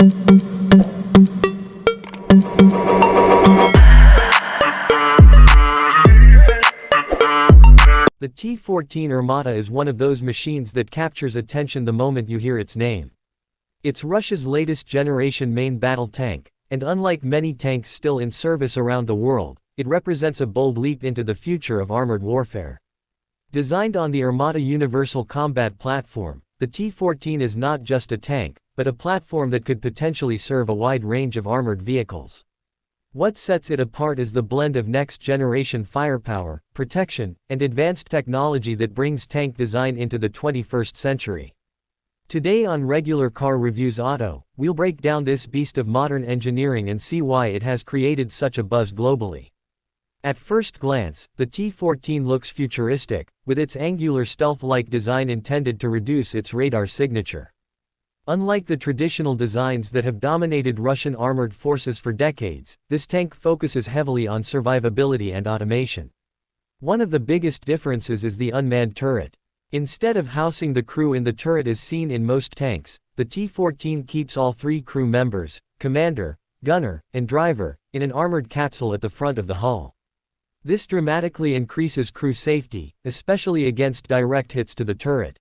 The T-14 Armata is one of those machines that captures attention the moment you hear its name. It's Russia's latest generation main battle tank, and unlike many tanks still in service around the world, it represents a bold leap into the future of armored warfare. Designed on the Armata Universal Combat Platform, the T-14 is not just a tank, but a platform that could potentially serve a wide range of armored vehicles. What sets it apart is the blend of next-generation firepower, protection, and advanced technology that brings tank design into the 21st century. Today on Regular Car Reviews Auto, we'll break down this beast of modern engineering and see why it has created such a buzz globally. At first glance, the T-14 looks futuristic, with its angular stealth-like design intended to reduce its radar signature. Unlike the traditional designs that have dominated Russian armored forces for decades, this tank focuses heavily on survivability and automation. One of the biggest differences is the unmanned turret. Instead of housing the crew in the turret as seen in most tanks, the T-14 keeps all three crew members, commander, gunner, and driver, in an armored capsule at the front of the hull. This dramatically increases crew safety, especially against direct hits to the turret.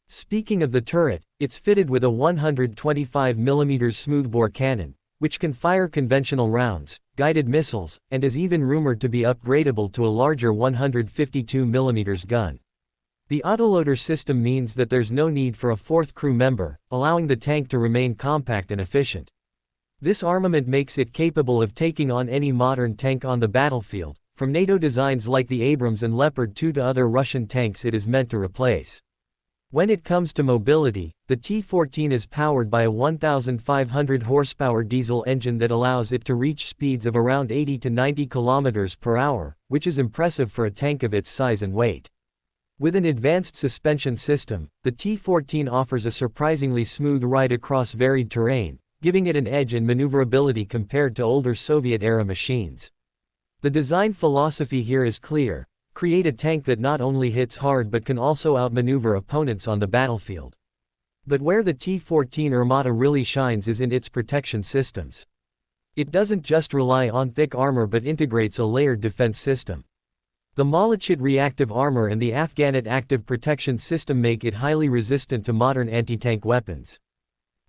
Speaking of the turret, it's fitted with a 125mm smoothbore cannon, which can fire conventional rounds, guided missiles, and is even rumored to be upgradable to a larger 152mm gun. The autoloader system means that there's no need for a fourth crew member, allowing the tank to remain compact and efficient. This armament makes it capable of taking on any modern tank on the battlefield, from NATO designs like the Abrams and Leopard to other Russian tanks it is meant to replace. When it comes to mobility, the T-14 is powered by a 1,500 horsepower diesel engine that allows it to reach speeds of around 80 to 90 km per hour, which is impressive for a tank of its size and weight. With an advanced suspension system, the T-14 offers a surprisingly smooth ride across varied terrain, giving it an edge in maneuverability compared to older Soviet-era machines. The design philosophy here is clear: create a tank that not only hits hard but can also outmaneuver opponents on the battlefield. But where the T-14 Armata really shines is in its protection systems. It doesn't just rely on thick armor but integrates a layered defense system. The Malachit reactive armor and the Afghanet active protection system make it highly resistant to modern anti-tank weapons.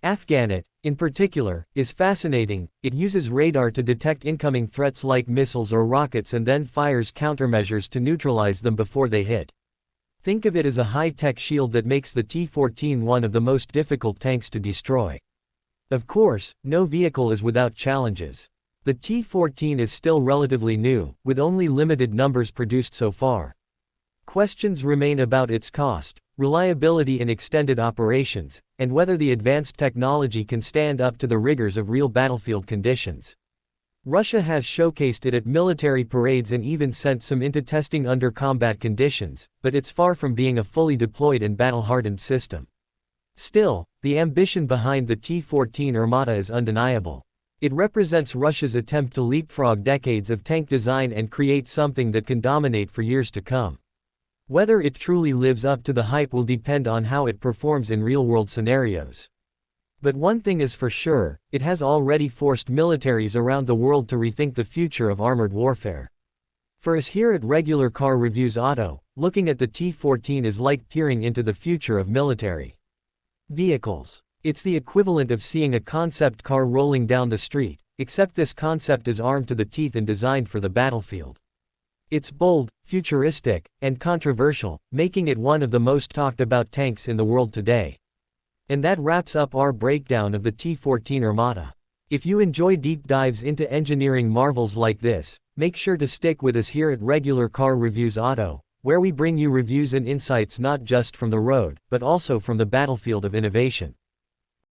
Afghanet, in particular, is fascinating. It uses radar to detect incoming threats like missiles or rockets and then fires countermeasures to neutralize them before they hit. Think of it as a high-tech shield that makes the T-14 one of the most difficult tanks to destroy. Of course, no vehicle is without challenges. The T-14 is still relatively new, with only limited numbers produced so far. Questions remain about its cost, reliability in extended operations, and whether the advanced technology can stand up to the rigors of real battlefield conditions. Russia has showcased it at military parades and even sent some into testing under combat conditions, but it's far from being a fully deployed and battle-hardened system. Still, the ambition behind the T-14 Armata is undeniable. It represents Russia's attempt to leapfrog decades of tank design and create something that can dominate for years to come. Whether it truly lives up to the hype will depend on how it performs in real-world scenarios. But one thing is for sure, it has already forced militaries around the world to rethink the future of armored warfare. For us here at Regular Car Reviews Auto, looking at the T-14 is like peering into the future of military vehicles. It's the equivalent of seeing a concept car rolling down the street, except this concept is armed to the teeth and designed for the battlefield. It's bold, futuristic, and controversial, making it one of the most talked about tanks in the world today. And that wraps up our breakdown of the T-14 Armata. If you enjoy deep dives into engineering marvels like this, make sure to stick with us here at Regular Car Reviews Auto, where we bring you reviews and insights not just from the road, but also from the battlefield of innovation.